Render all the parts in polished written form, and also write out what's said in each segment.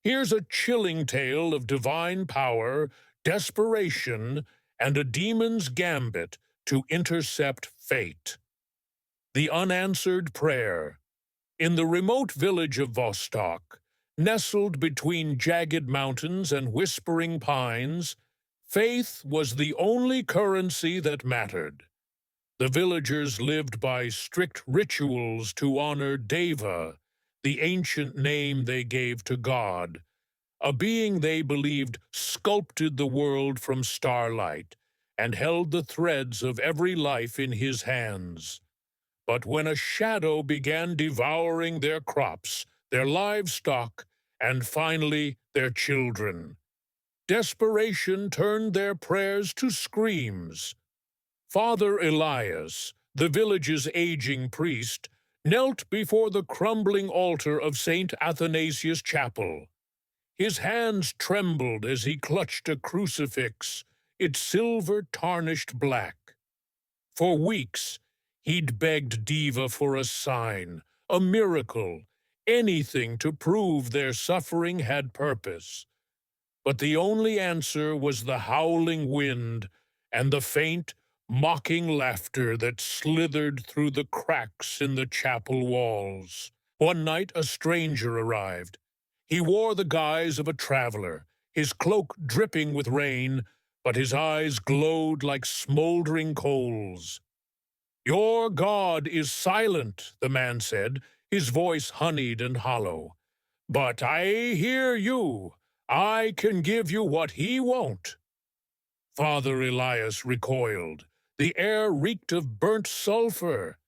Here's a chilling tale of divine power, desperation, and a demon's gambit to intercept fate. The Unanswered Prayer. In the remote village of Vostok, nestled between jagged mountains and whispering pines, faith was the only currency that mattered. The villagers lived by strict rituals to honor Deva, the ancient name they gave to God, a being they believed sculpted the world from starlight and held the threads of every life in his hands. But when a shadow began devouring their crops, their livestock, and finally their children, desperation turned their prayers to screams. Father Elias, the village's aging priest, knelt before the crumbling altar of St. Athanasius Chapel. His hands trembled as he clutched a crucifix, its silver tarnished black. For weeks, he'd begged Deva for a sign, a miracle, anything to prove their suffering had purpose. But the only answer was the howling wind and the faint, mocking laughter that slithered through the cracks in the chapel walls. One night a stranger arrived. He wore the guise of a traveler, his cloak dripping with rain, but his eyes glowed like smoldering coals. "Your God is silent," the man said, his voice honeyed and hollow. "But I hear you. I can give you what he won't." Father Elias recoiled. The air reeked of burnt sulfur.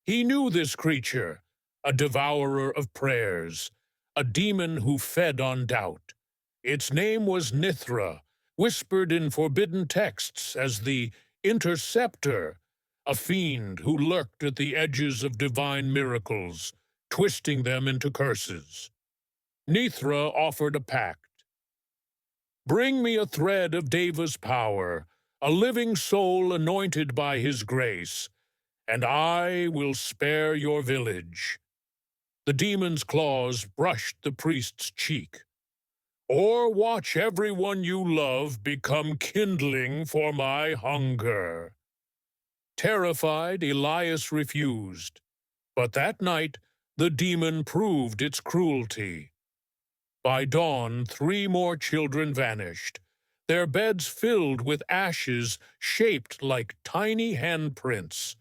He knew this creature, a devourer of prayers, a demon who fed on doubt. Its name was Nithra, whispered in forbidden texts as the interceptor, a fiend who lurked at the edges of divine miracles, twisting them into curses. Nithra offered a pact. "Bring me a thread of Deva's power, a living soul anointed by his grace, and I will spare your village." The demon's claws brushed the priest's cheek. "Or watch everyone you love become kindling for my hunger." Terrified, Elias refused. But that night, the demon proved its cruelty. By dawn, 3 more children vanished, their beds filled with ashes shaped like tiny handprints.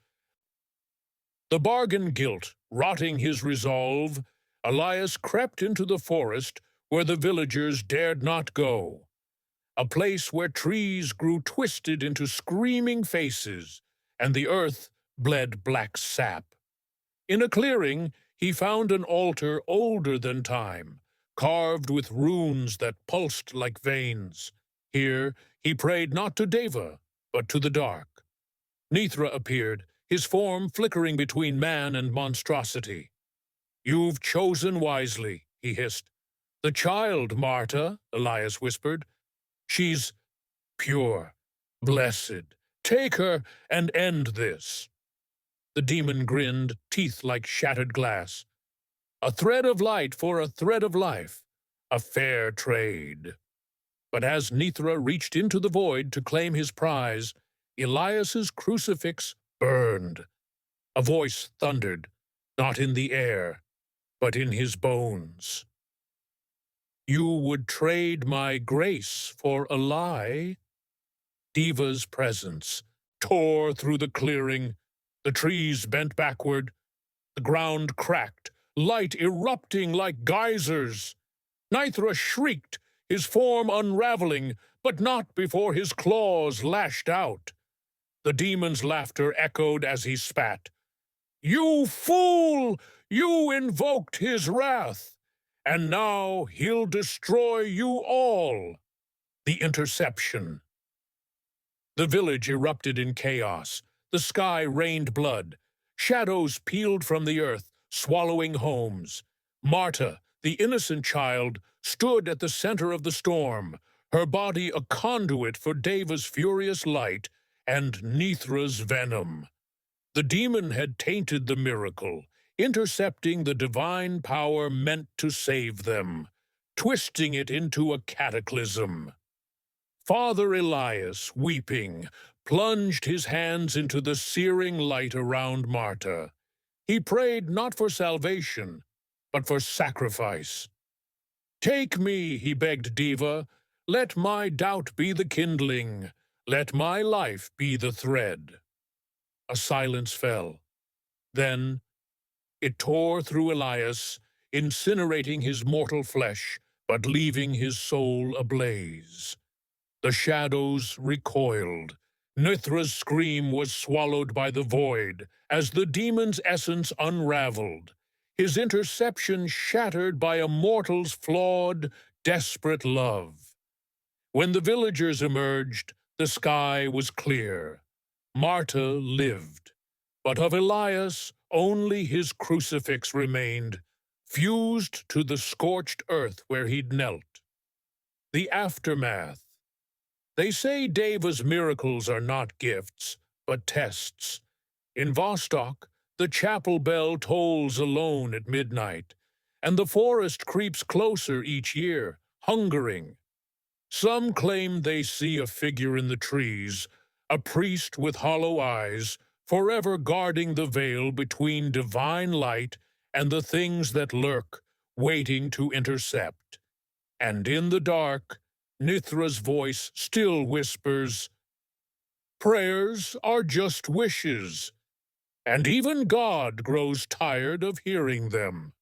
The bargain guilt, rotting his resolve, Elias crept into the forest where the villagers dared not go, a place where trees grew twisted into screaming faces, and the earth bled black sap. In a clearing, he found an altar older than time, carved with runes that pulsed like veins. Here, he prayed not to Deva, but to the dark. Nithra appeared, his form flickering between man and monstrosity. "You've chosen wisely," he hissed. "The child, Marta," Elias whispered. "She's pure, blessed. Take her and end this." The demon grinned, teeth like shattered glass. "A thread of light for a thread of life. A fair trade." But as Nithra reached into the void to claim his prize, Elias's crucifix burned. A voice thundered, not in the air, but in his bones. "You would trade my grace for a lie?" Deva's presence tore through the clearing. The trees bent backward. The ground cracked, light erupting like geysers. Nithra shrieked, his form unraveling, but not before his claws lashed out. The demon's laughter echoed as he spat. "You fool! You invoked his wrath, and now he'll destroy you all." The interception. The village erupted in chaos. The sky rained blood. Shadows peeled from the earth, swallowing homes. Marta, the innocent child, stood at the center of the storm, her body a conduit for Deva's furious light and Nithra's venom. The demon had tainted the miracle, intercepting the divine power meant to save them. twisting it into a cataclysm. Father Elias, weeping, plunged his hands into the searing light around Marta. He prayed not for salvation, but for sacrifice. "Take me," he begged Diva. "Let my doubt be the kindling. Let my life be the thread." A silence fell. Then it tore through Elias, incinerating his mortal flesh, but leaving his soul ablaze. The shadows recoiled. Mithra's scream was swallowed by the void as the demon's essence unraveled, his interception shattered by a mortal's flawed, desperate love. When the villagers emerged, the sky was clear. Marta lived, but of Elias only his crucifix remained, fused to the scorched earth where he'd knelt. The aftermath. They say Deva's miracles are not gifts, but tests. In Vostok, the chapel bell tolls alone at midnight, and the forest creeps closer each year, hungering. Some claim they see a figure in the trees, a priest with hollow eyes, forever guarding the veil between divine light and the things that lurk, waiting to intercept. And in the dark, Mithra's voice still whispers, "Prayers are just wishes, and even God grows tired of hearing them."